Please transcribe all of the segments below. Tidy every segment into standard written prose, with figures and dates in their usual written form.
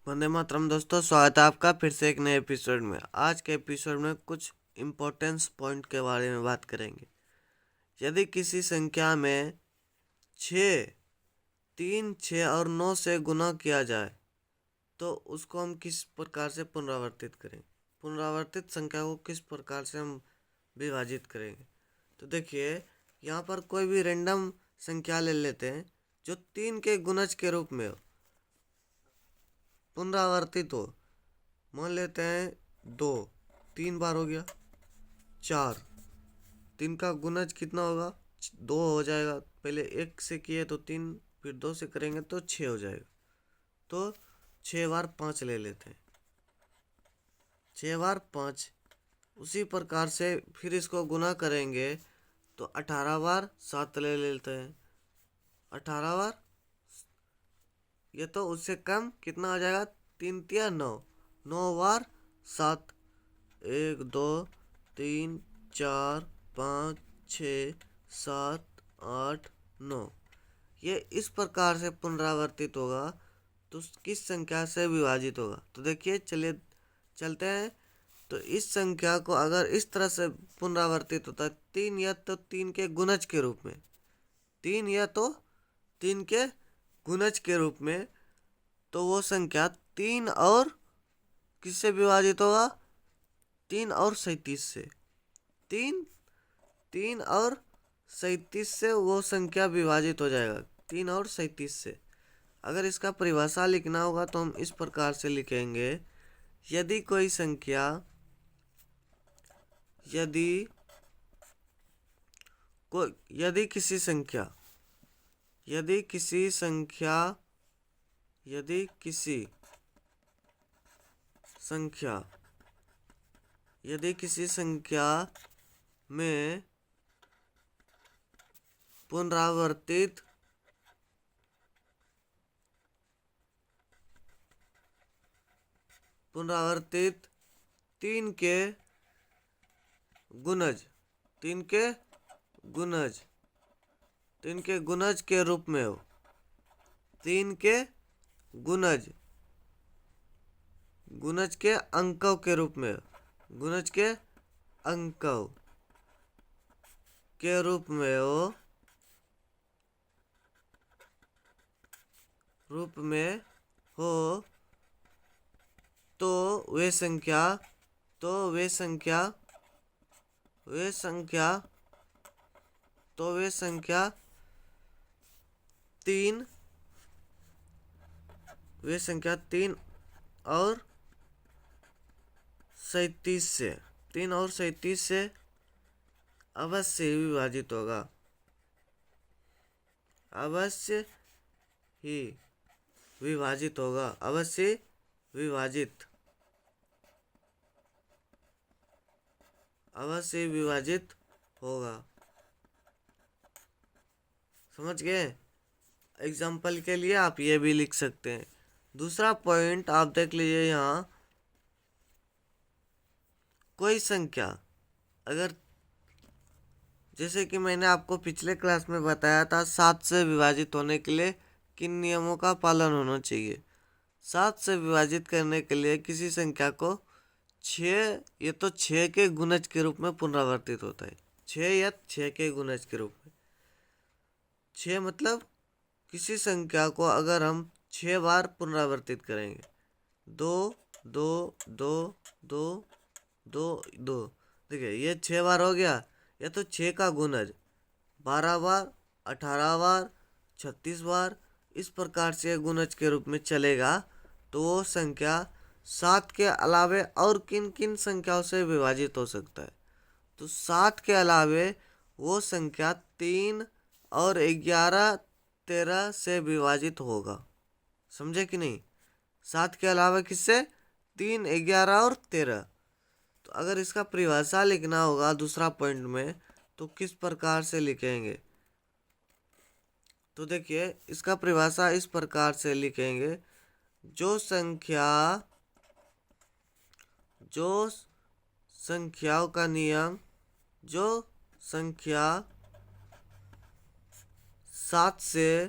वंदे मातरम दोस्तों, स्वागत है आपका फिर से एक नए एपिसोड में। आज के एपिसोड में कुछ इम्पोर्टेंस पॉइंट के बारे में बात करेंगे। यदि किसी संख्या में 6, 3, 6 और 9 से गुना किया जाए तो उसको हम किस प्रकार से पुनरावर्तित करेंगे, पुनरावर्तित संख्या को किस प्रकार से हम विभाजित करेंगे। तो देखिए, यहाँ पर कोई भी रैंडम संख्या ले लेते हैं जो 3 के गुणज के रूप में हो, पुनरावर्तित हो। मान लेते हैं 2, 3 बार हो गया। 4, 3 का गुणज कितना होगा? 2 हो जाएगा। पहले 1 से किए तो 3, फिर 2 से करेंगे तो 6 हो जाएगा। तो 6 बार 5 ले लेते हैं। 6 बार 5। उसी प्रकार से फिर इसको गुना करेंगे तो 18 बार 7 ले लेते हैं। 18 बार, ये तो उससे कम कितना आ जाएगा? 3 तिया 9। 9 बार 7। 1 2 3 4 5 6 7 8 9। ये इस प्रकार से पुनरावर्तित होगा तो किस संख्या से विभाजित होगा? तो देखिए, चलिए चलते हैं। तो इस संख्या को अगर इस तरह से पुनरावर्तित होता है, 3 या तो 3 के गुणज के रूप में, 3 या तो 3 के गुणज के रूप में, तो वो संख्या 3 और किससे विभाजित होगा? 3 और 37 से। 3 और 37 से वो संख्या विभाजित हो जाएगा। 3 और 37 से। अगर इसका परिभाषा लिखना होगा तो हम इस प्रकार से लिखेंगे। यदि कोई संख्या, यदि किसी संख्या यदि किसी संख्या यदि किसी संख्या में पुनरावर्तित 3 के गुणज 3 के गुणज के रूप में हो, 3 के गुणज के अंकों के रूप में, गुणज के अंकों के रूप में हो तो वे संख्या 3 और 37 से 3 और 37 से अवश्य ही विभाजित होगा। अवश्य ही विभाजित होगा। अवश्य विभाजित होगा। समझ गए? एग्जाम्पल के लिए आप ये भी लिख सकते हैं। दूसरा पॉइंट आप देख लीजिए, यहाँ कोई संख्या अगर, जैसे कि मैंने आपको पिछले क्लास में बताया था, 7 से विभाजित होने के लिए किन नियमों का पालन होना चाहिए। 7 से विभाजित करने के लिए किसी संख्या को 6, ये तो 6 के गुणज के रूप में पुनरावर्तित होता है। 6 या 6 के गुणज के रूप में। 6 मतलब किसी संख्या को अगर हम 6 बार पुनरावर्तित करेंगे, 2 2 2 2 2 2, देखिए ये 6 बार हो गया। ये तो 6 का गुणज 12 बार, 18 बार, 36 बार, इस प्रकार से गुणज के रूप में चलेगा। तो वो संख्या 7 के अलावे और किन किन संख्याओं से विभाजित हो सकता है? तो 7 के अलावे वो संख्या 3 और 11, 13 से विभाजित होगा। समझे कि नहीं? 7 के अलावा किससे? 3, 11 और 13। तो अगर इसका परिभाषा लिखना होगा दूसरा पॉइंट में, तो किस प्रकार से लिखेंगे? तो देखिए, इसका परिभाषा इस प्रकार से लिखेंगे। जो संख्याओं का नियम, जो संख्या 7 से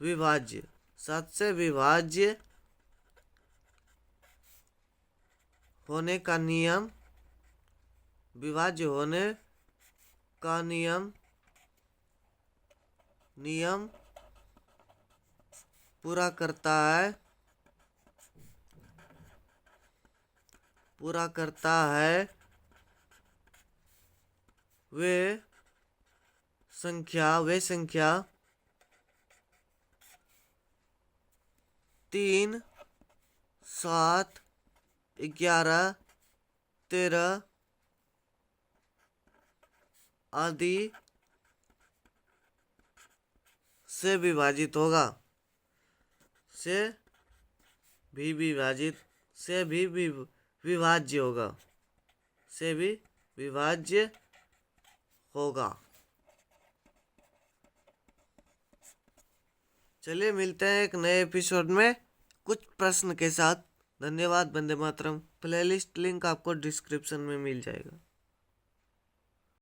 विभाज्य, 7 से विभाज्य होने का नियम, विभाज्य होने का नियम पूरा करता है वे संख्या 3, 7, 11, 13 आदि से विभाजित होगा, से भी विभाज्य होगा। चलिए मिलते हैं एक नए एपिसोड में कुछ प्रश्न के साथ। धन्यवाद। वंदे मातरम। प्लेलिस्ट लिंक आपको डिस्क्रिप्शन में मिल जाएगा।